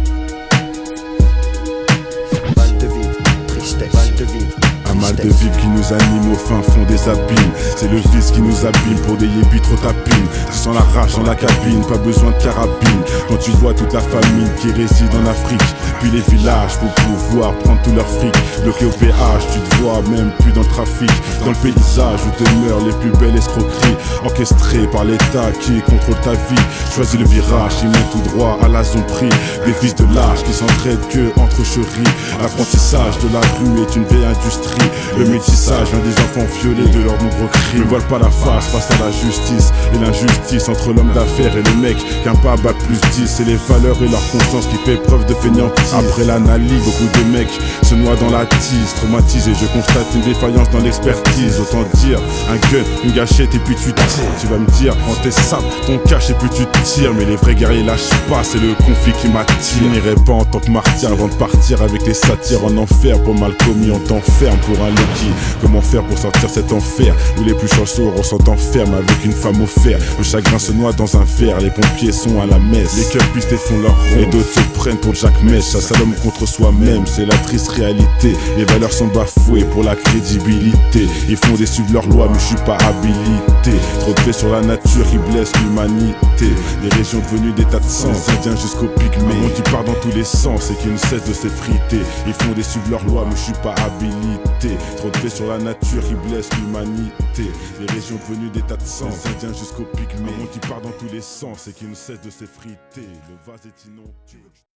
Balle de vivre. Un mal de vivre qui nous anime au fin fond des abîmes. C'est le vice qui nous abîme pour des yébis trop tapines. Tu sens la rage dans la cabine, pas besoin de carabine. Quand tu vois toute la famille qui réside en Afrique, puis les villages pour pouvoir prendre tout leur fric. Bloqué au péage, tu te vois même plus dans le trafic. Dans le paysage où demeurent les plus belles escroqueries, orchestrées par l'État qui contrôle ta vie. Choisis le virage, ils montent tout droit à la zone prix. Des fils de lâches qui s'entraident que entre chéris. L'apprentissage de la rue est une vieille industrie. Le métissage vient des enfants violés de leurs nombreux crimes. Ne voile pas la face face à la justice et l'injustice entre l'homme d'affaires et le mec qu'un pas bac plus 10. C'est les valeurs et leur conscience qui fait preuve de fainéantise. Après l'analyse, beaucoup de mecs se noient dans la tise. Traumatisé, je constate une défaillance dans l'expertise. Autant dire, un gun, une gâchette et puis tu tires. Tu vas me dire, prends tes sables, ton cache et puis tu tires. Mais les vrais guerriers lâchent pas, c'est le conflit qui m'attire. Je n'irai pas en tant que martyr avant de partir avec les satires en enfer. Pour mal commis, on t'enferme pour un Loki. Comment faire pour sortir cet enfer où les plus chanceux ressentent enferme avec une femme au fer. Le chagrin se noie dans un verre, les pompiers sont à la messe. Les cœurs pistés font leur rond et d'autres se prennent pour Jack Mesh. Chasse à l'homme contre soi-même, c'est la triste réalité. Les valeurs sont bafouées pour la crédibilité. Ils font des suivre leurs lois mais je suis pas habilité. Trop de faits sur la nature qui blessent l'humanité. Les régions devenues des tas de sang, indiens jusqu'au pygmée. Un monde qui part dans tous les sens et qui ne cesse de s'effriter. Ils font des suivre leurs lois mais je suis pas habilité. Trop de faits sur la nature qui blessent l'humanité. Les régions devenues des tas de sang, indiens jusqu'au pygmée. Un monde qui part dans tous les sens et qui ne cesse de s'effriter. Le vase est inondé.